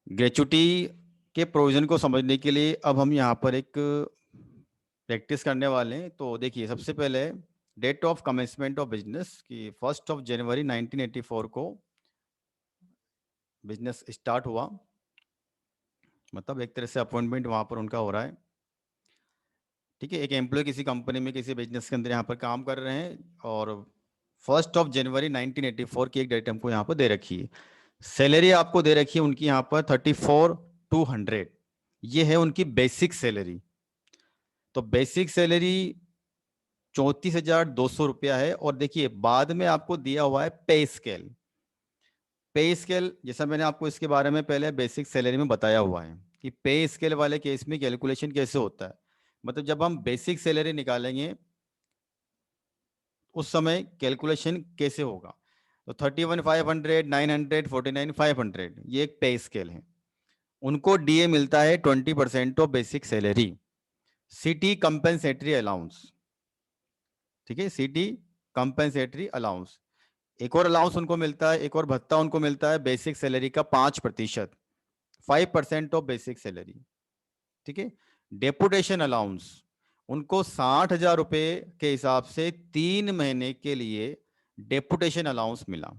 Gratuity के provision को समझने के लिए अब हम यहाँ पर एक प्रैक्टिस करने वाले हैं। तो देखिए, सबसे पहले date of commencement of business की 1 जनवरी 1984 को बिजनेस स्टार्ट हुआ। मतलब एक तरह से अपॉइंटमेंट वहाँ पर उनका हो रहा है। ठीक है, एक एम्प्लॉय किसी कंपनी में किसी बिजनेस के अंदर यहाँ पर काम कर रहे हैं और 1 जनवरी 1984 की एक डेट हमको यहाँ पर दे रखी है। सैलरी आपको दे रखी है उनकी यहाँ पर 34,200। ये है उनकी बेसिक सैलरी। तो बेसिक सैलरी 34,200 रुपया है। और देखिए, बाद में आपको दिया हुआ है पे स्केल। पे स्केल जैसा मैंने आपको इसके बारे में पहले बेसिक सैलरी में बताया हुआ है कि पे स्केल वाले केस में कैलकुलेशन कैसे होता है। मतलब जब हम बेसिक सैलरी निकालेंगे उस समय कैलकुलेशन कैसे होगा। तो 31,500, 900, 49,500 ये एक पे स्केल है। उनको डीए मिलता है 20% of basic salary, city compensatory allowance. ठीक है, सिटी कंपेंसेटरी अलाउंस। एक और अलाउंस उनको मिलता है, एक और भत्ता उनको मिलता है बेसिक सैलरी का 5%, 5% ऑफ बेसिक सैलरी। ठीक है। डेपुटेशन अलाउंस उनको 60,000 रुपए के हिसाब से 3 महीने के लिए डेपुटेशन अलाउंस मिला।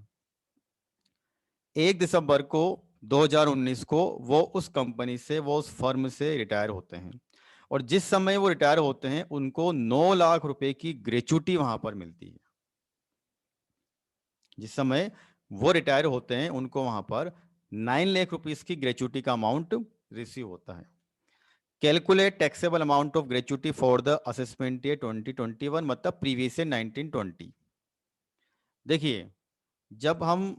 1 दिसंबर को 2019 को वो उस कंपनी से, वो उस फर्म से रिटायर होते हैं। और जिस समय वो रिटायर होते हैं उनको 9 लाख रुपए की ग्रेचुटी वहां पर मिलती है। जिस समय वो रिटायर होते हैं उनको वहां पर 9 लाख रुपीज की ग्रेचुटी का अमाउंट रिसीव होता है। Calculate taxable amount of gratuity for the assessment year 2021, मतलब प्रीवियस ईयर 1920। देखिए, जब हम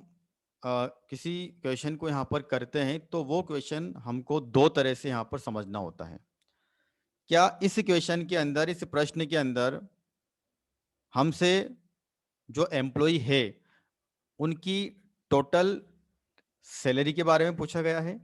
किसी क्वेश्चन को यहाँ पर करते हैं तो वो क्वेश्चन हमको दो तरह से यहाँ पर समझना होता है। क्या इस क्वेश्चन के अंदर, इस प्रश्न के अंदर हमसे जो एम्प्लॉय है उनकी टोटल सैलरी के बारे में पूछा गया है,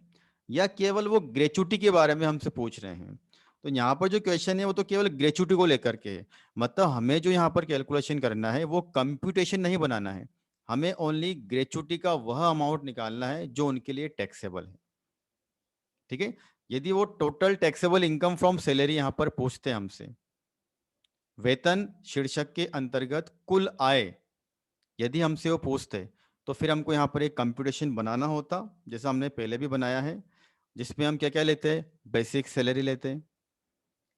या केवल वो ग्रेचुटी के बारे में हमसे पूछ रहे हैं। तो यहाँ पर जो क्वेश्चन है वो तो केवल ग्रेचुटी को लेकर के है। मतलब हमें जो यहाँ पर कैलकुलेशन करना है वो कंप्यूटेशन नहीं बनाना है, हमें ओनली ग्रेचुटी का वह अमाउंट निकालना है जो उनके लिए टैक्सेबल है। ठीक है। यदि वो total taxable income from salary यहाँ पर पूछते हैं हमसे, वेतन शीर्षक के अंतर्गत कुल आय यदि हमसे वो पूछते, तो फिर हमको यहाँ पर एक कंप्यूटेशन बनाना होता जैसा हमने पहले भी बनाया है, जिसमें हम क्या क्या लेते हैं, बेसिक सैलरी लेते हैं,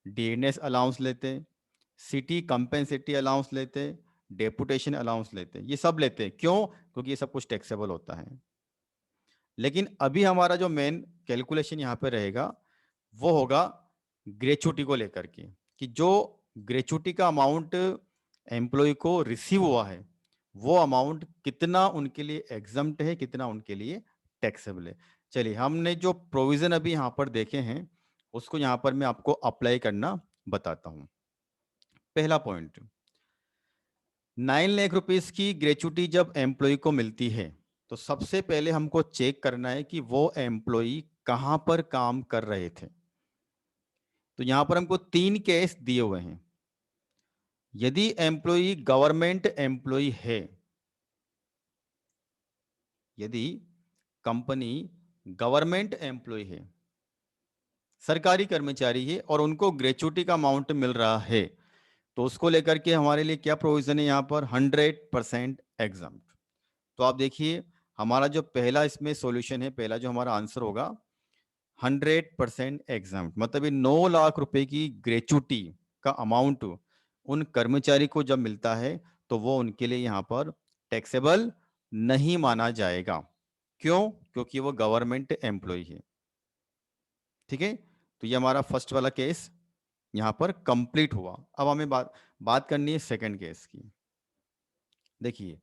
डीएनएस अलाउंस लेते हैं, सिटी कंपेंसेटरी अलाउंस लेते हैं, डेपुटेशन अलाउंस लेते हैं। ये सब लेते हैं क्यों? क्योंकि ये सब कुछ टैक्सेबल होता है। लेकिन अभी हमारा जो मेन कैलकुलेशन यहाँ पे रहेगा वो होगा ग्रेचुटी को लेकर के, कि जो ग्रेचुटी का अमाउंट एम्प्लॉय को रिसीव हुआ है वो अमाउंट कितना उनके लिए एग्जम्प्ट है, कितना उनके लिए टैक्सेबल है। चलिए, हमने जो प्रोविजन अभी यहाँ पर देखे हैं उसको यहाँ पर मैं आपको अप्लाई करना बताता हूँ। पहला पॉइंट, 9 लाख रुपीज की ग्रेचुटी जब एम्प्लॉय को मिलती है तो सबसे पहले हमको चेक करना है कि वो एम्प्लॉय कहाँ पर काम कर रहे थे। तो यहां पर हमको 3 केस दिए हुए हैं। यदि एम्प्लॉय गवर्नमेंट एम्प्लॉय है, यदि कंपनी गवर्नमेंट एम्प्लॉय है, सरकारी कर्मचारी है और उनको ग्रेचुटी का अमाउंट मिल रहा है, तो उसको लेकर के हमारे लिए क्या प्रोविजन है यहाँ पर, 100% एग्जाम। तो आप देखिए, हमारा जो पहला इसमें सॉल्यूशन है, पहला जो हमारा आंसर होगा 100% एग्जाम। मतलब ये 9 लाख रुपए की ग्रेचुटी का अमाउंट उन कर्मचारी को जब मिलता है तो वो उनके लिए यहाँ पर टैक्सेबल नहीं माना जाएगा। क्यों? क्योंकि वो गवर्नमेंट एम्प्लॉय है। ठीक है। तो ये हमारा फर्स्ट वाला केस यहाँ पर कंप्लीट हुआ। अब हमें बात करनी है सेकंड केस की। देखिए,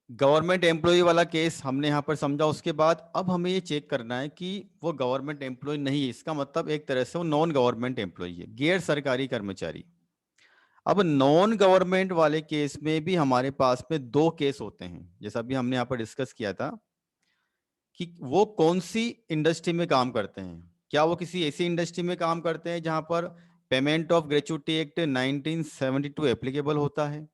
गवर्नमेंट एम्प्लॉय वाला केस हमने यहां पर समझा। उसके बाद अब हमें ये चेक करना है कि वो गवर्नमेंट एम्प्लॉय नहीं है, इसका मतलब एक तरह से वो नॉन गवर्नमेंट एम्प्लॉय है, गैर सरकारी कर्मचारी। अब नॉन गवर्नमेंट वाले केस में भी हमारे पास में 2 केस होते हैं, जैसा भी हमने यहाँ पर डिस्कस किया था कि वो कौन सी इंडस्ट्री में काम करते हैं। क्या वो किसी ऐसी इंडस्ट्री में काम करते हैं जहां पर payment of gratuity act 1972 applicable होता है,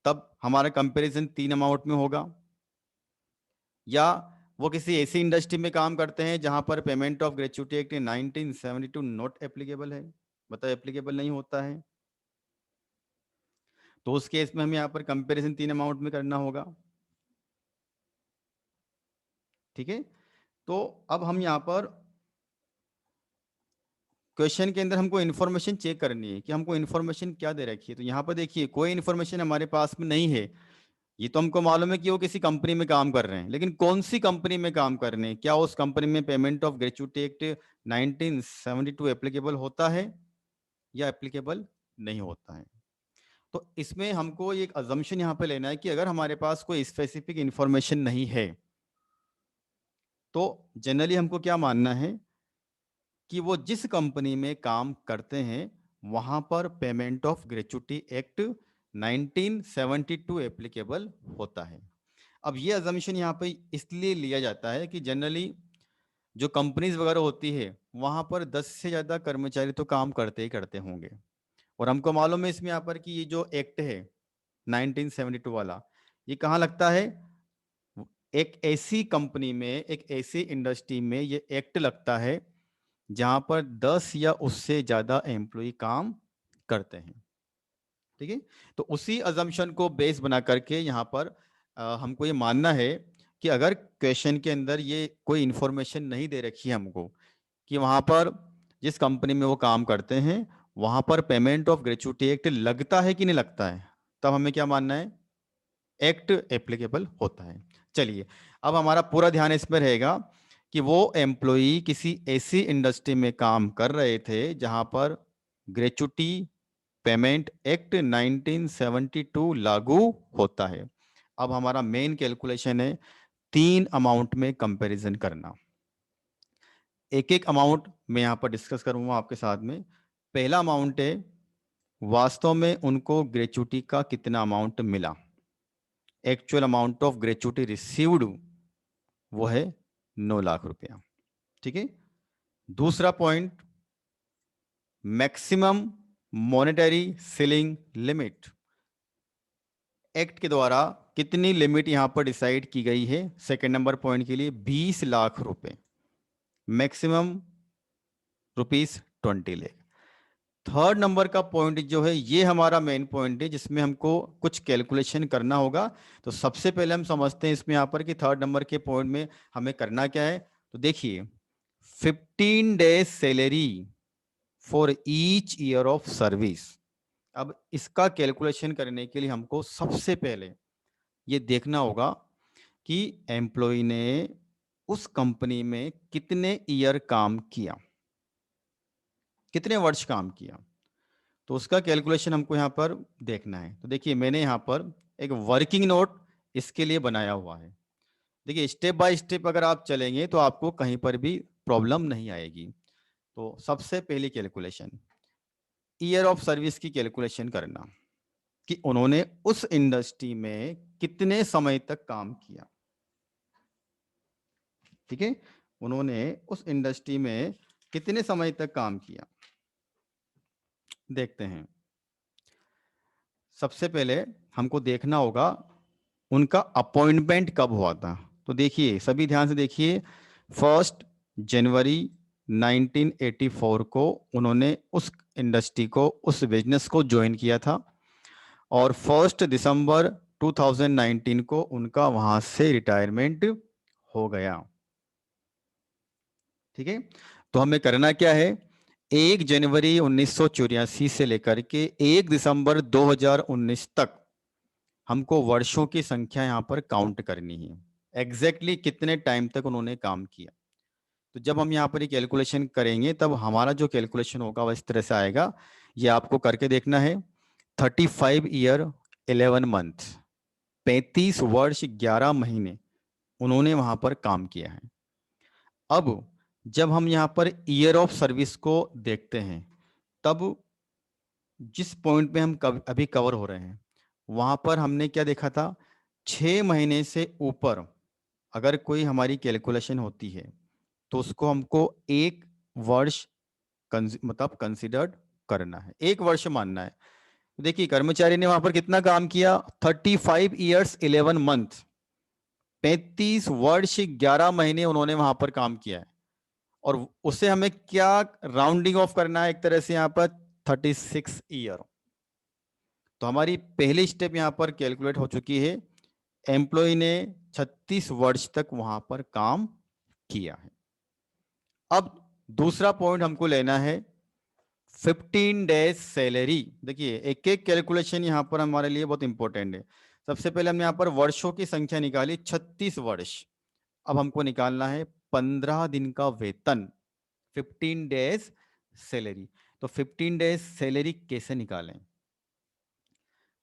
तब हमारा कंपैरिजन 3 अमाउंट में होगा। या वो किसी ऐसी इंडस्ट्री में काम करते हैं जहां पर payment of gratuity act 1972 not applicable है, मतलब एप्लीकेबल नहीं होता है, तो उस केस में हमें यहाँ पर कंपैरिजन 3 अमाउंट में करना होगा। ठीक है, तो अब हम यहाँ पर क्वेश्चन के अंदर हमको इन्फॉर्मेशन चेक करनी है कि हमको इन्फॉर्मेशन क्या दे रखी है। तो यहाँ पर देखिए कोई इन्फॉर्मेशन हमारे पास में नहीं है। ये तो हमको मालूम है कि वो किसी कंपनी में काम कर रहे हैं, लेकिन कौन सी कंपनी में काम कर रहे हैं, क्या उस कंपनी में payment of gratuity act 1972 applicable होता है या एप्लीकेबल नहीं होता है। तो इसमें हमको एक अजम्पशन यहाँ पे लेना है कि अगर हमारे पास कोई स्पेसिफिक इंफॉर्मेशन नहीं है तो जनरली हमको क्या मानना है कि वो जिस कंपनी में काम करते हैं वहां पर payment of gratuity act 1972 applicable होता है। अब ये अजम्पशन यहाँ पे इसलिए लिया जाता है कि जनरली जो कंपनीज वगैरह होती है वहां पर 10 से ज्यादा कर्मचारी तो काम करते ही करते होंगे, और हमको मालूम है इसमें यहाँ पर कि ये जो एक्ट है 1972 वाला, ये कहाँ लगता है, एक ऐसी कंपनी में, एक ऐसी इंडस्ट्री में ये एक्ट लगता है जहां पर 10 या उससे ज्यादा एम्प्लॉय काम करते हैं। ठीक है, तो उसी अजम्पशन को बेस बना करके यहाँ पर हमको ये मानना है कि अगर क्वेश्चन के अंदर ये कोई इंफॉर्मेशन नहीं दे रखी है हमको कि वहां पर जिस कंपनी में वो काम करते हैं वहां पर पेमेंट ऑफ ग्रेच्युटी एक्ट लगता है कि नहीं लगता है, तब हमें क्या मानना है, एक्ट एप्लीकेबल होता है। चलिए, अब हमारा पूरा ध्यान इसमें रहेगा कि वो एम्प्लॉई किसी ऐसी इंडस्ट्री में काम कर रहे थे जहां पर ग्रेच्युटी पेमेंट एक्ट 1972 लागू होता है। अब हमारा मेन कैलकुलेशन है 3 अमाउंट में कंपैरिजन करना। एक एक अमाउंट मैं यहां पर डिस्कस करूंगा आपके साथ में। पहला अमाउंट है वास्तव में उनको ग्रेच्युटी का कितना अमाउंट मिला, actual amount of gratuity received वो है 9 लाख रुपया। ठीक है, दूसरा point maximum monetary ceiling limit, act के द्वारा कितनी लिमिट यहां पर डिसाइड की गई है सेकंड नंबर पॉइंट के लिए, 20 लाख रुपए, मैक्सिमम ₹20 लाख। थर्ड नंबर का पॉइंट जो है ये हमारा मेन पॉइंट है जिसमें हमको कुछ कैलकुलेशन करना होगा। तो सबसे पहले हम समझते हैं इसमें यहाँ पर कि थर्ड नंबर के पॉइंट में हमें करना क्या है। तो देखिए 15 days salary for each year of service. अब इसका कैलकुलेशन करने के लिए हमको सबसे पहले ये देखना होगा कि एम्प्लॉय ने उस कंपनी में कितने ईयर काम किया, कितने वर्ष काम किया, तो उसका कैलकुलेशन हमको यहाँ पर देखना है। तो देखिए मैंने यहाँ पर एक वर्किंग नोट इसके लिए बनाया हुआ है। देखिए स्टेप बाय स्टेप अगर आप चलेंगे तो आपको कहीं पर भी प्रॉब्लम नहीं आएगी। तो सबसे पहली कैलकुलेशन ईयर ऑफ सर्विस की कैलकुलेशन करना कि उन्होंने उस इंडस्ट्री में कितने समय तक काम किया। ठीक है, उन्होंने उस इंडस्ट्री में कितने समय तक काम किया, देखते हैं। सबसे पहले हमको देखना होगा उनका अपॉइंटमेंट कब हुआ था। तो देखिए सभी ध्यान से देखिए, 1 जनवरी 1984 को उन्होंने उस इंडस्ट्री को, उस बिजनेस को ज्वाइन किया था, और 1 दिसंबर 2019 को उनका वहां से रिटायरमेंट हो गया। ठीक है, तो हमें करना क्या है, 1 जनवरी 1984 से लेकर के 1 दिसंबर 2019 तक हमको वर्षों की संख्या यहाँ पर काउंट करनी है, एग्जैक्टली कितने टाइम तक उन्होंने काम किया। तो जब हम यहाँ पर ये कैलकुलेशन करेंगे तब हमारा जो कैलकुलेशन होगा वह इस तरह से आएगा। ये आपको करके देखना है। 35 ईयर 11 मंथ, 35 वर्ष 11 महीने उन्होंने वहां पर काम किया है। अब जब हम यहाँ पर ईयर ऑफ सर्विस को देखते हैं तब जिस पॉइंट पे हम अभी कवर हो रहे हैं वहां पर हमने क्या देखा था, 6 महीने से ऊपर अगर कोई हमारी कैलकुलेशन होती है तो उसको हमको 1 वर्ष मतलब कंसिडर्ड करना है, 1 वर्ष मानना है। तो देखिए कर्मचारी ने वहां पर कितना काम किया, 35 ईयर्स 11 मंथ, 35 वर्ष 11 महीने उन्होंने वहां पर काम किया है, और उसे हमें क्या राउंडिंग ऑफ करना है एक तरह से यहाँ पर 36 ईयर। तो हमारी पहली स्टेप यहाँ पर कैलकुलेट हो चुकी है। एम्प्लॉय ने 36 वर्ष तक वहां पर काम किया है। अब दूसरा पॉइंट हमको लेना है 15 डेज सैलरी। देखिए एक एक कैलकुलेशन यहाँ पर हमारे लिए बहुत इंपॉर्टेंट है। सबसे पहले हमने यहाँ पर वर्षों की संख्या निकाली 36 वर्ष। अब हमको निकालना है 15 दिन का वेतन, 15 डेज सैलरी। तो 15 डेज सैलरी कैसे निकालें?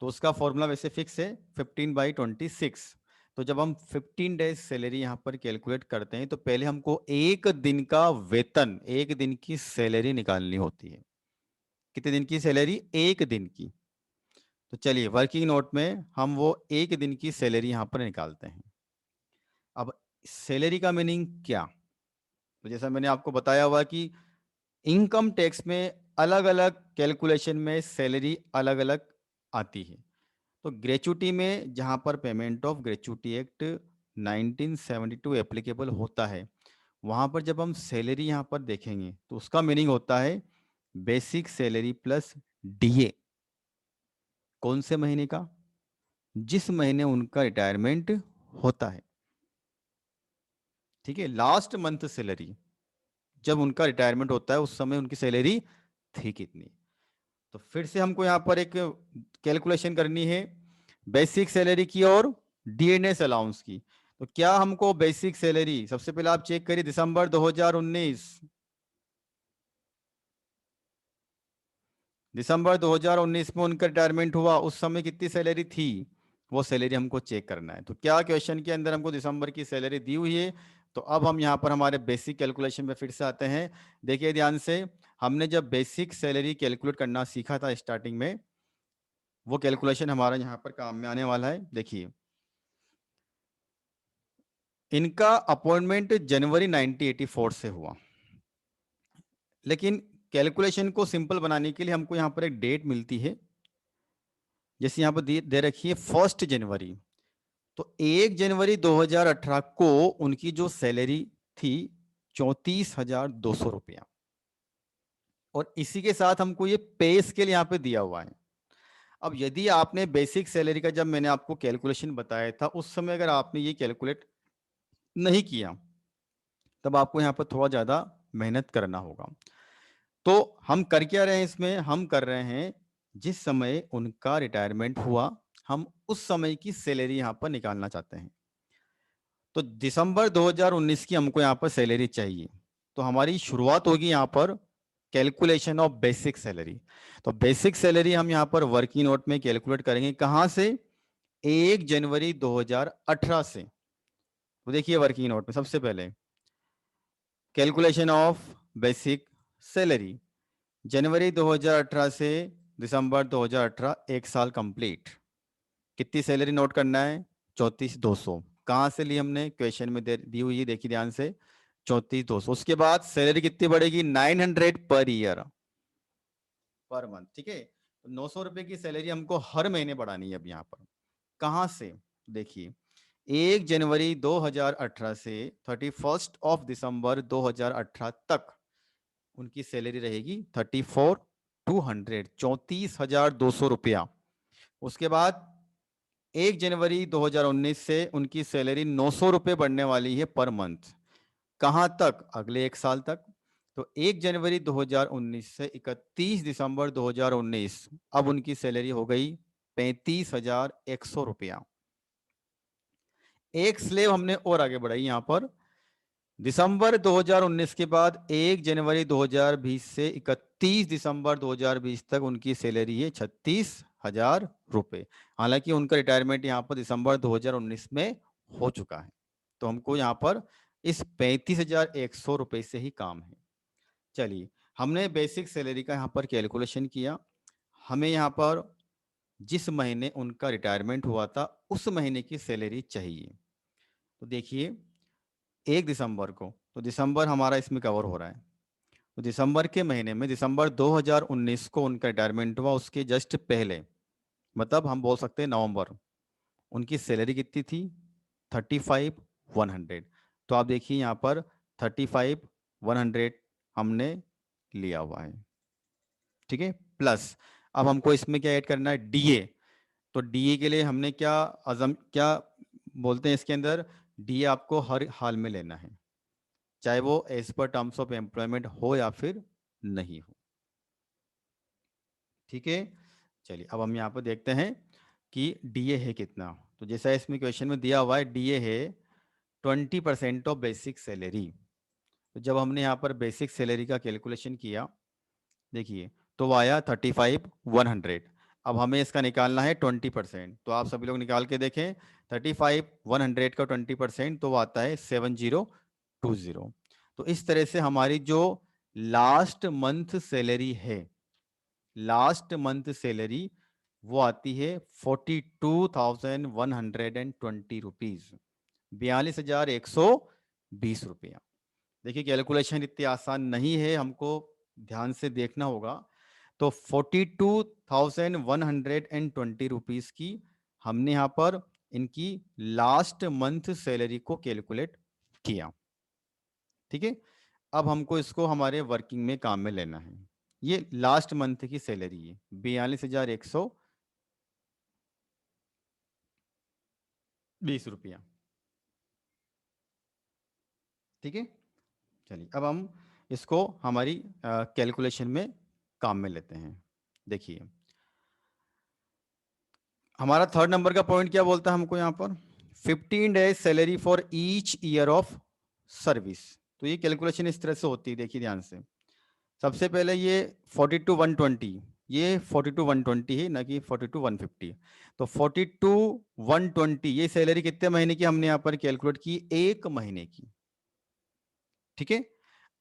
तो उसका फॉर्मूला वैसे फिक्स है 15/26। तो जब हम 15 डेज सैलरी यहाँ पर कैलकुलेट करते हैं तो पहले हमको एक दिन का वेतन, एक दिन की सैलरी निकालनी होती है। कितने दिन की सैलरी? एक दिन की। तो चलिए वर्किंग नोट में हम वो एक दिन की सैलरी यहाँ पर निकालते हैं। अब सैलरी का मीनिंग क्या? तो जैसा मैंने आपको बताया हुआ कि इनकम टैक्स में अलग अलग कैलकुलेशन में सैलरी अलग अलग आती है। तो ग्रेचुटी में जहां पर payment of gratuity act 1972 applicable होता है, वहां पर जब हम सैलरी यहां पर देखेंगे तो उसका मीनिंग होता है बेसिक सैलरी प्लस डीए। कौन से महीने का? जिस महीने उनका रिटायरमेंट होता है। ठीक है, लास्ट मंथ सैलरी, जब उनका रिटायरमेंट होता है उस समय उनकी सैलरी थी कितनी। तो फिर से हमको यहाँ पर एक कैलकुलेशन करनी है बेसिक सैलरी की और डीएनएस अलाउंस की। तो क्या हमको बेसिक सैलरी, सबसे पहले आप चेक करिए दिसंबर 2019, दिसंबर 2019 में उनका रिटायरमेंट हुआ, उस समय कितनी सैलरी थी, वो सैलरी हमको चेक करना है। तो क्या क्वेश्चन के अंदर हमको दिसंबर की सैलरी दी हुई है? तो अब हम यहाँ पर हमारे बेसिक कैलकुलेशन पे फिर से आते हैं। देखिए ध्यान से, हमने जब बेसिक सैलरी कैलकुलेट करना सीखा था स्टार्टिंग में, वो कैलकुलेशन हमारा यहाँ पर काम में आने वाला है। देखिए इनका अपॉइंटमेंट जनवरी 1984 से हुआ, लेकिन कैलकुलेशन को सिंपल बनाने के लिए हमको यहाँ पर एक डेट मिलती है, जैसे यहाँ पर दे रखी है 1 जनवरी। तो 1 जनवरी 2018 को उनकी जो सैलरी थी 34,200 रुपया, और इसी के साथ हमको ये पे स्केल यहाँ पे दिया हुआ है। अब यदि आपने बेसिक सैलरी का जब मैंने आपको कैलकुलेशन बताया था उस समय अगर आपने ये कैलकुलेट नहीं किया, तब आपको यहाँ पर थोड़ा ज़्यादा मेहनत करना होगा। तो हम कर क्या रहे हैं इसमें? हम कर रहे हैं जिस समय उनका रिटायरमेंट हुआ, हम उस समय की सैलरी यहाँ पर निकालना चाहते हैं। तो दिसंबर 2019 की हमको यहाँ पर सैलरी चाहिए। तो हमारी शुरुआत होगी यहाँ पर कैलकुलेशन ऑफ बेसिक सैलरी। तो बेसिक सैलरी हम यहाँ पर वर्किंग नोट में कैलकुलेट करेंगे कहाँ से? 1 जनवरी 2018 से। तो देखिए वर्किंग नोट में सबसे पहले कैलकुलेशन ऑफ बेसिक सैलरी, जनवरी 2018 से दिसंबर 2018, एक साल कंप्लीट। कितनी सैलरी नोट करना है? 34,200। कहाँ से ली हमने? क्वेश्चन में दी हुई है, देखिए ध्यान से, 34,200। उसके बाद सैलरी कितनी बढ़ेगी? 900 पर ईयर, पर मंथ। ठीक है, तो 900 रुपए की सैलरी हमको हर महीने बढ़ानी है। अब यहाँ पर कहाँ से? देखिए 1 जनवरी 2018 से 31 दिसंबर 2018 तक उनकी सैलरी रहेगी 34,200, 34,200 रुपया। उसके बाद 1 जनवरी 2019 से उनकी सैलरी 900 रुपये बढ़ने वाली है पर मंथ। कहाँ तक? अगले एक साल तक। तो 1 जनवरी 2019 से 31 दिसंबर 2019 अब उनकी सैलरी हो गई 35,100 रुपया। एक स्लेव हमने और आगे बढ़ाई यहाँ पर, दिसंबर 2019 के बाद 1 जनवरी 2020 से 31 दिसंबर 2020 तक उनकी सैलरी है 36,000 रुपये। हालांकि उनका रिटायरमेंट यहाँ पर दिसंबर 2019 में हो चुका है। तो हमको यहाँ पर इस 35,100 रुपये से ही काम है। चलिए हमने बेसिक सैलरी का यहाँ पर कैलकुलेशन किया। हमें यहाँ पर जिस महीने उनका रिटायरमेंट हुआ था उस महीने की सैलरी चाहिए। तो देखिए 1 दिसंबर को, तो दिसंबर हमारा इसमें कवर हो रहा है। तो दिसंबर के महीने में, दिसंबर 2019 को उनका रिटायरमेंट हुआ, उसके जस्ट पहले, मतलब हम बोल सकते हैं नवंबर, उनकी सैलरी कितनी थी? 35,100। तो आप देखिए यहाँ पर 35,100 हमने लिया हुआ है, ठीक है। प्लस अब हमको इसमें क्या ऐड करना है, डीए। तो डीए के लिए हमने क्या बोलते हैं इसके अंदर, डीए आपको हर हाल में लेना है, चाहे वो as per terms of employment हो या फिर नहीं हो, ठीक है। चलिए अब हम यहाँ पर देखते हैं कि डीए है कितना। तो जैसा इसमें क्वेश्चन में दिया हुआ है, डीए है 20% ऑफ बेसिक सैलरी। तो जब हमने यहाँ पर बेसिक सैलरी का कैलकुलेशन किया, देखिए, तो वो आया 35,100। अब हमें इसका निकालना है 20%। तो आप सभी लोग निकाल के देखें, 35,100 का 20% तो वो आता है 7020। तो इस तरह से हमारी जो लास्ट मंथ सैलरी है, लास्ट मंथ सैलरी वो आती है 42,120 रुपीज, 42,120 रुपया। देखिए कैलकुलेशन इतनी आसान नहीं है, हमको ध्यान से देखना होगा। तो 42,120 रुपीज की हमने यहाँ पर इनकी लास्ट मंथ सैलरी को कैलकुलेट किया, ठीक है। अब हमको इसको हमारे वर्किंग में काम में लेना है। ये लास्ट मंथ की सैलरी है 42,120 रुपया, ठीक है। चलिए अब हम इसको हमारी कैलकुलेशन में काम में लेते हैं। देखिए हमारा थर्ड नंबर का पॉइंट क्या बोलता है हमको यहाँ पर, 15 days salary for each year of service. तो ये कैलकुलेशन इस तरह से होती है, देखिए ध्यान से। सबसे पहले ये 42,120, ये 42,120 है, ना कि 42,150। तो 42,120 ये सैलरी कितने महीने की हमने यहाँ पर कैलकुलेट की, एक महीने की, ठीक है।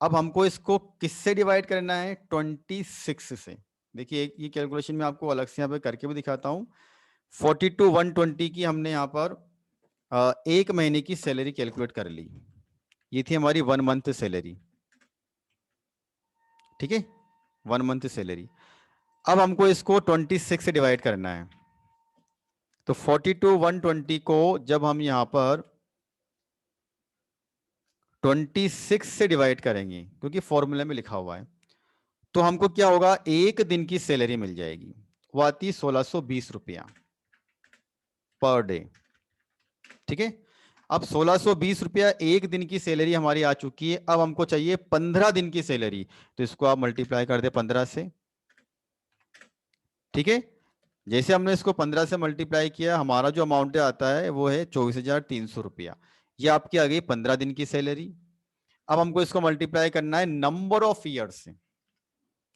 अब हमको इसको किससे डिवाइड करना है, 26 से। देखिए ये कैलकुलेशन में आपको अलग से यहाँ पे करके भी दिखाता हूँ। 42,120 की हमने यहाँ पर एक महीने की सैलरी कैलकुलेट कर ली, ये थी हमारी 1 मंथ सैलरी, ठीक है, 1 मंथ सैलरी। अब हमको इसको 26 से डिवाइड करना है। तो 42,120 को जब हम यहाँ पर 26 से डिवाइड करेंगे, क्योंकि फॉर्मूला में लिखा हुआ है, तो हमको क्या होगा, एक दिन की सैलरी मिल जाएगी, वो आती 1,620 रुपया पर डे, ठीक है। अब 1,620 रुपया एक दिन की सैलरी हमारी आ चुकी है। अब हमको चाहिए 15 दिन की सैलरी, तो इसको आप मल्टीप्लाई कर दे 15 से, ठीक है। जैसे हमने इसको 15 से मल्टीप्लाई किया, हमारा जो अमाउंट आता है वो है 24,300 रुपया। ये आपकी आ गई 15 दिन की सैलरी। अब हमको इसको मल्टीप्लाई करना है नंबर ऑफ ईयर्स से,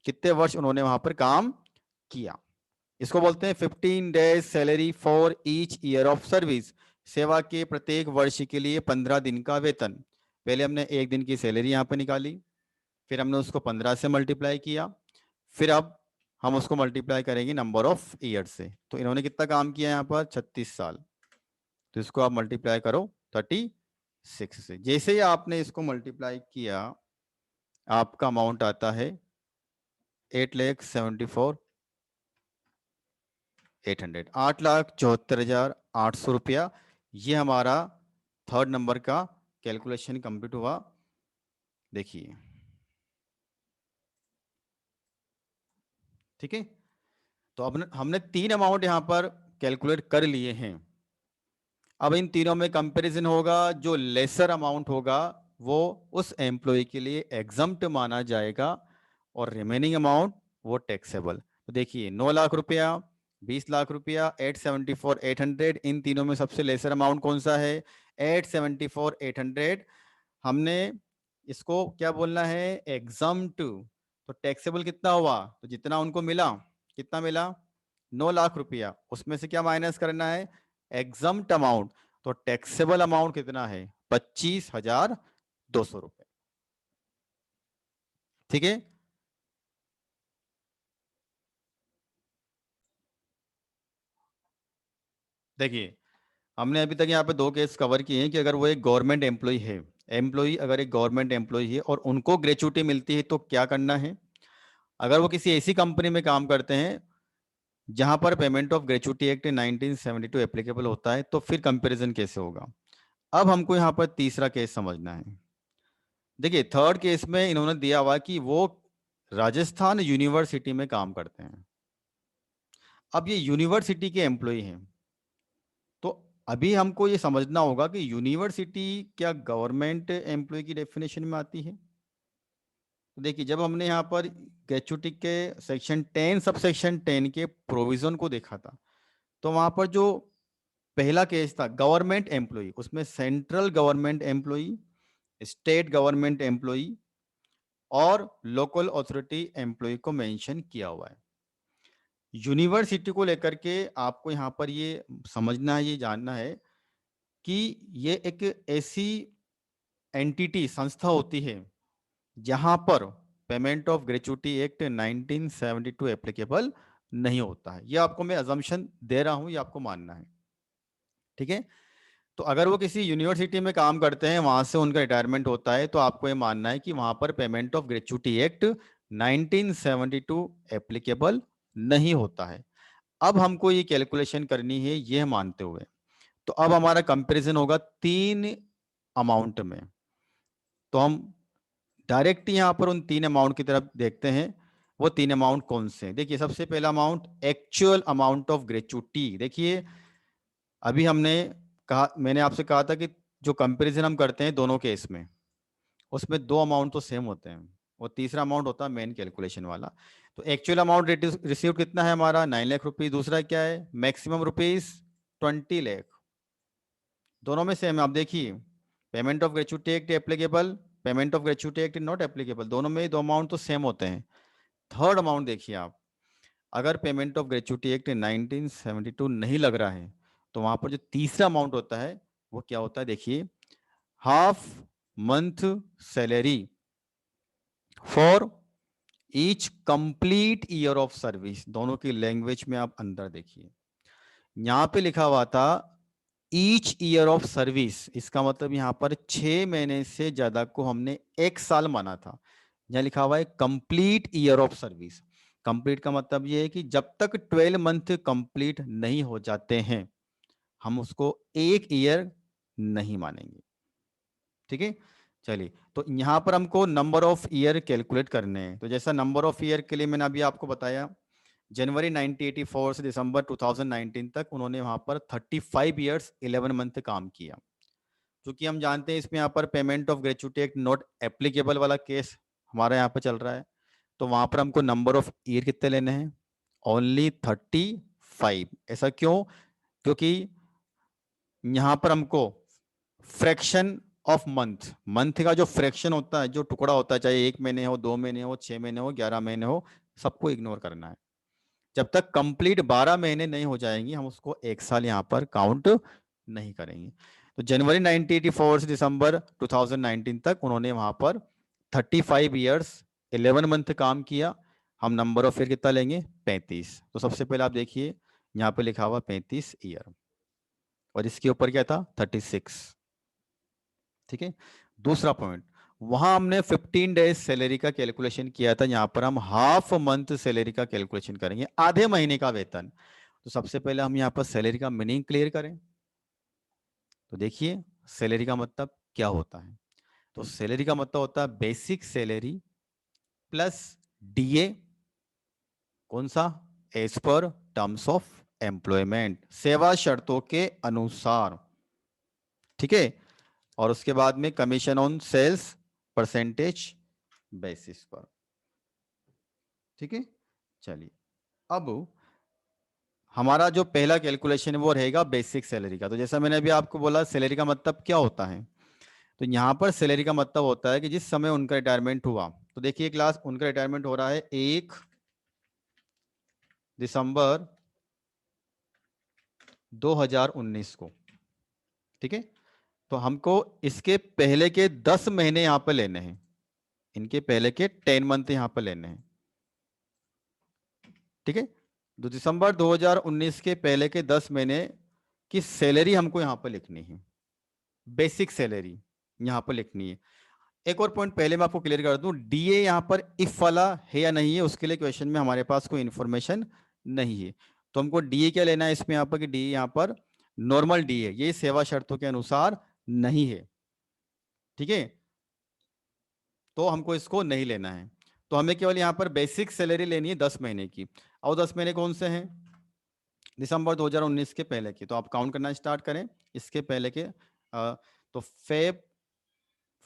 कितने वर्ष उन्होंने वहां पर काम किया। इसको बोलते हैं 15 days salary for each year of service. सेवा के प्रत्येक वर्ष के लिए 15 दिन का वेतन। पहले हमने एक दिन की सैलरी यहाँ पे निकाली, फिर हमने उसको 15 से मल्टीप्लाई किया, फिर अब हम उसको मल्टीप्लाई करेंगे नंबर ऑफ ईयर से। तो इन्होंने कितना काम किया यहाँ पर, 36 साल। तो इसको आप मल्टीप्लाई करो 36 से। जैसे ही आपने इसको मल्टीप्लाई किया, आपका अमाउंट आता है 8,74,800, 8,74,800 रुपया। ये हमारा थर्ड नंबर का कैलकुलेशन कंप्लीट हुआ। देखिए ठीक है। तो अब हमने तीन अमाउंट यहां पर कैलकुलेट कर लिए हैं। अब इन तीनों में कंपैरिजन होगा, जो लेसर अमाउंट होगा वो उस एम्प्लॉय के लिए एग्जम्प्ट माना जाएगा, और रिमेनिंग अमाउंट वो टैक्सेबल। तो देखिए 9 लाख रुपया, 20 लाख रुपया, 874,800, इन तीनों में सबसे लेसर अमाउंट कौन सा है, 874,800। हमने इसको क्या बोलना है, एग्जम्प्ट। तो टैक्सेबल कितना हुआ, तो जितना उनको मिला, कितना मिला, 9 लाख रुपया, उसमें से क्या माइनस करना है, एग्जम्प्ट अमाउंट। तो टैक्सेबल अमाउंट कितना है, 25,200 रुपए, ठीक है। देखिए हमने अभी तक यहाँ पे दो केस कवर किए हैं कि अगर वो एक गवर्नमेंट एम्प्लॉय है, एम्प्लॉय अगर एक गवर्नमेंट एम्प्लॉय है और उनको ग्रेचुटी मिलती है तो क्या करना है। अगर वो किसी ऐसी कंपनी में काम करते हैं जहां पर payment of gratuity act 1972 applicable होता है, तो फिर कंपैरिजन कैसे होगा। अब हमको यहाँ पर तीसरा केस समझना है। देखिए थर्ड केस में इन्होंने दिया हुआ कि वो राजस्थान यूनिवर्सिटी में काम करते हैं। अब ये यूनिवर्सिटी के एम्प्लॉय हैं, तो अभी हमको ये समझना होगा कि यूनिवर्सिटी क्या गवर्नमेंट एम्प्लॉय की डेफिनेशन में आती है। तो देखिए जब हमने यहाँ पर ग्रेचुटी के सेक्शन 10 सब सेक्शन 10 के प्रोविजन को देखा था, तो वहां पर जो पहला केस था गवर्नमेंट एम्प्लॉय, उसमें central government employ, state government employ और लोकल अथॉरिटी एम्प्लॉय को मेंशन किया हुआ है। यूनिवर्सिटी को लेकर के आपको यहाँ पर ये समझना है, ये जानना है कि ये एक ऐसी एंटिटी संस्था होती है जहां पर payment of gratuity act 1972 applicable नहीं होता है। ये आपको मैं अजम्पशन दे रहा हूं, ये आपको मानना है, ठीक है। तो अगर वो किसी यूनिवर्सिटी में काम करते हैं, वहां से उनका रिटायरमेंट होता है, तो आपको ये मानना है कि वहां पर payment of gratuity act 1972 applicable नहीं होता है। अब हमको ये कैलकुलेशन करनी है ये मानते हुए, तो अब हमारा कंपैरिजन होगा 3 अमाउंट में। तो हम डायरेक्ट यहाँ पर उन 3 अमाउंट की तरफ देखते हैं। वो 3 अमाउंट कौन से हैं? देखिए सबसे पहला amount actual amount of gratuity. देखिए अभी हमने कहा, मैंने आपसे कहा था कि जो कंपैरिजन हम करते हैं दोनों केस में, उसमें 2 अमाउंट तो सेम होते हैं, और तीसरा अमाउंट होता है मेन कैलकुलेशन वाला। तो एक्चुअल अमाउंट रिसीव कितना है हमारा 9 लाख रुपीज, दूसरा क्या है मैक्सिमम रुपीज 20 लाख। दोनों में सेम है। आप देखिए payment of gratuity act applicable, payment of gratuity act not applicable, दोनों में 2 अमाउंट तो सेम होते हैं। थर्ड अमाउंट देखिए आप, अगर पेमेंट ऑफ ग्रेचुटी एक्ट 1972 नहीं लग रहा है, तो वहां पर जो तीसरा अमाउंट होता है वो क्या होता है, देखिए half month salary for each complete year of service. दोनों की लैंग्वेज में आप अंदर देखिए, यहां पे लिखा हुआ था ईच ईयर ऑफ सर्विस, इसका मतलब यहां पर 6 महीने से ज्यादा को हमने 1 साल माना था। यहां लिखा हुआ है complete year of service. Complete का मतलब यह है कि जब तक 12 मंथ कंप्लीट नहीं हो जाते हैं, हम उसको 1 ईयर नहीं मानेंगे, ठीक है। चलिए तो यहाँ पर हमको नंबर ऑफ ईयर कैलकुलेट करने हैं। तो जैसा नंबर ऑफ ईयर के लिए मैंने अभी आपको बताया, जनवरी 1984 से दिसंबर 2019 तक उन्होंने वहां पर 35 ईयर्स 11 मंथ काम किया। क्योंकि हम जानते हैं इसमें यहाँ पर payment of gratuity act not applicable वाला केस हमारा यहाँ पर चल रहा है, तो वहां पर हमको नंबर ऑफ ईयर कितने लेने हैं, ओनली 35। ऐसा क्यों? क्योंकि यहाँ पर हमको फ्रैक्शन ऑफ मंथ, मंथ का जो फ्रैक्शन होता है, जो टुकड़ा होता है, चाहे 1 महीने हो, 2 महीने हो, 6 महीने हो, 11 महीने हो, सबको इग्नोर करना है। जब तक कंप्लीट 12 महीने नहीं हो जाएंगी, हम उसको 1 साल यहाँ पर काउंट नहीं करेंगे। तो जनवरी 1984 से दिसंबर 2019 तक उन्होंने वहां पर 35 ईयर्स 11 मंथ काम किया। हम नंबर ऑफ ईयर कितना लेंगे, 35। तो सबसे पहले आप देखिए यहाँ पे लिखा हुआ 35 ईयर, और इसके ऊपर क्या था 36, ठीक है। दूसरा पॉइंट, वहां हमने 15 डेज सैलरी का कैलकुलेशन किया था, यहां पर हम हाफ मंथ सैलरी का कैलकुलेशन करेंगे, आधे महीने का वेतन। तो सबसे पहले हम यहाँ पर सैलरी का मीनिंग क्लियर करें। तो देखिए सैलरी का मतलब क्या होता है। तो सैलरी का मतलब होता है बेसिक सैलरी प्लस डीए, कौन सा, as per terms of employment, सेवा शर्तों के अनुसार, ठीक है। और उसके बाद में commission on sales percentage basis पर, ठीक है। चलिए अब हमारा जो पहला कैलकुलेशन है वो रहेगा बेसिक सैलरी का। तो जैसा मैंने अभी आपको बोला सैलरी का मतलब क्या होता है, तो यहाँ पर सैलरी का मतलब होता है कि जिस समय उनका रिटायरमेंट हुआ, तो देखिए क्लास उनका रिटायरमेंट हो रहा है 1 दिसंबर 2019 को, ठीक है। तो हमको इसके पहले के 10 महीने यहाँ पर लेने हैं, इनके पहले के 10 मंथ यहाँ पर लेने हैं, ठीक है। तो दिसंबर 2019 के पहले के 10 महीने की सैलरी हमको यहाँ पर लिखनी है, बेसिक सैलरी यहाँ पर लिखनी है। एक और पॉइंट पहले मैं आपको क्लियर कर दूं, डीए यहाँ पर इफ वाला है या नहीं है, उसके लिए क्वेश्चन में हमारे पास कोई इंफॉर्मेशन नहीं है। तो हमको डीए क्या लेना है इसमें यहाँ पर, कि डीए यहाँ पर नॉर्मल डीए, ये सेवा शर्तों के अनुसार नहीं है, ठीक है, तो हमको इसको नहीं लेना है। तो हमें केवल यहाँ पर बेसिक सैलरी लेनी है 10 महीने की। और 10 महीने कौन से हैं? दिसंबर 2019 के पहले की। तो आप काउंट करना स्टार्ट करें इसके पहले के। तो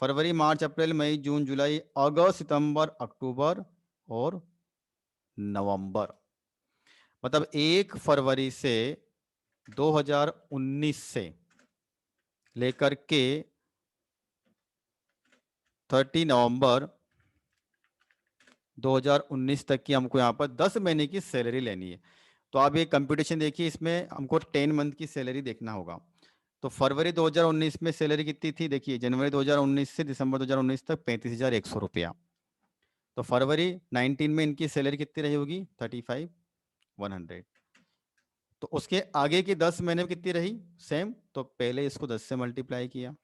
फरवरी, मार्च, अप्रैल, मई, जून, जुलाई, अगस्त, सितंबर, अक्टूबर और नवंबर। मतलब 1 फरवरी से 2019 से लेकर के 30 नवंबर 2019 तक की हमको यहाँ पर 10 महीने की सैलरी लेनी है। तो आप ये कंप्यूटेशन देखिए, इसमें हमको 10 मंथ की सैलरी देखना होगा। तो फरवरी 2019 में सैलरी कितनी थी? देखिए, जनवरी 2019 से दिसंबर 2019 तक 35,100 रुपया। तो फरवरी 19 में इनकी सैलरी कितनी रही होगी? 35,100। तो उसके आगे की 10 महीने में कितनी रही? सेम। तो पहले इसको 10 से मल्टीप्लाई किया,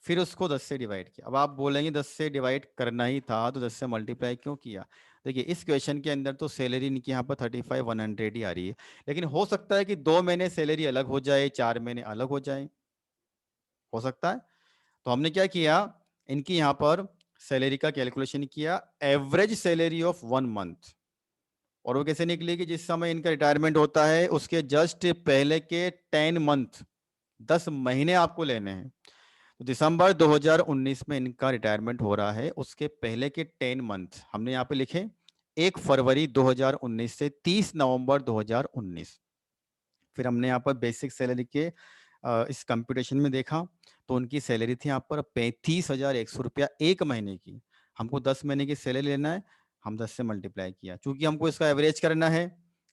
फिर उसको 10 से डिवाइड किया। अब आप बोलेंगे 10 से डिवाइड करना ही था तो 10 से मल्टीप्लाई क्यों किया? देखिए, इस क्वेश्चन के अंदर तो सैलरी इनकी यहाँ पर 35,100 ही आ रही है, लेकिन हो सकता है कि 2 महीने सैलरी अलग हो जाए, 4 महीने अलग हो जाए, हो सकता है। तो हमने क्या किया, इनकी यहाँ पर सैलरी का कैलकुलेशन किया, एवरेज सैलरी ऑफ 1 मंथ। और वो कैसे निकली कि जिस समय इनका रिटायरमेंट होता है उसके जस्ट पहले के 10 मंथ, 10 महीने आपको लेने हैं। तो दिसंबर 2019 में इनका रिटायरमेंट हो रहा है, उसके पहले के 10 मंथ हमने यहाँ पे लिखे 1 फरवरी 2019 से 30 नवंबर 2019। फिर हमने यहाँ पर बेसिक सैलरी के इस कंप्यूटेशन में देखा, तो उनकी सैलरी थी यहाँ पर 35,100 रुपया 1 महीने की। हमको 10 महीने की सैलरी लेना है, हम 10 से मल्टीप्लाई किया। चूंकि हमको इसका एवरेज करना है,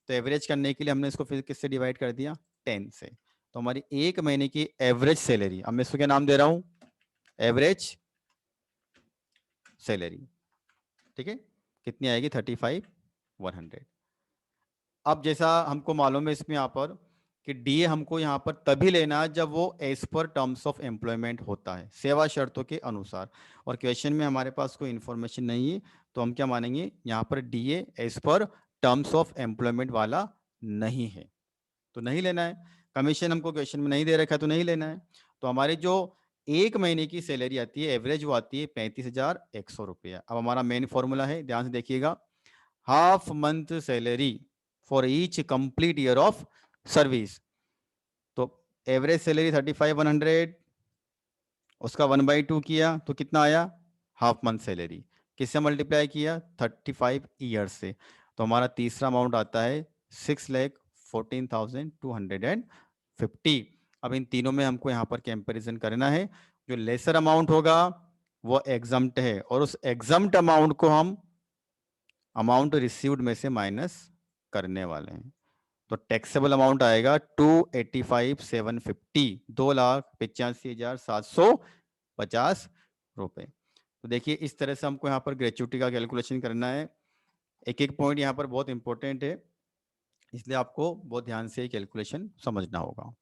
तो एवरेज करने के लिए हमने इसको फिर किससे डिवाइड कर दिया? 10 से। तो हमारी 1 महीने की एवरेज सैलरी, अब मैं इसको क्या नाम दे रहा हूँ? Average salary. ठीक है, कितनी आएगी? 35,100। अब जैसा हमको मालूम है इसमें यहाँ पर कि डीए हमको यहाँ पर तभी लेना है जब वो as per terms of employment होता है, सेवा शर्तों के अनुसार। और क्वेश्चन में हमारे पास कोई इन्फॉर्मेशन नहीं है, तो हम क्या मानेंगे? यहाँ पर DA as per terms of employment वाला नहीं है, तो नहीं लेना है। कमीशन हमको क्वेश्चन में नहीं दे रखा है, तो नहीं लेना है। तो हमारी जो 1 महीने की सैलरी आती है एवरेज, वो आती है 35,100 रुपया। अब हमारा मेन फॉर्मूला है, ध्यान से देखिएगा, half month salary for each complete year of service. तो एवरेज सैलरी 35,100, उसका 1/2 किया तो कितना आया? Half month salary. किससे मल्टीप्लाई किया? 35 ईयर से। तो हमारा तीसरा अमाउंट आता है 6,14,250। अब इन तीनों में हमको यहाँ पर कंपैरिजन करना है। जो लेसर अमाउंट होगा वो एग्जम्प्ट है, और उस एग्जम्प्ट अमाउंट को हम अमाउंट रिसीव्ड में से माइनस करने वाले हैं। तो टैक्सेबल अमाउंट आएगा 285,750, 2,85,750 रुपए। तो देखिए, इस तरह से हमको यहाँ पर ग्रेच्युटी का कैलकुलेशन करना है। एक एक पॉइंट यहाँ पर बहुत इंपॉर्टेंट है, इसलिए आपको बहुत ध्यान से कैलकुलेशन समझना होगा।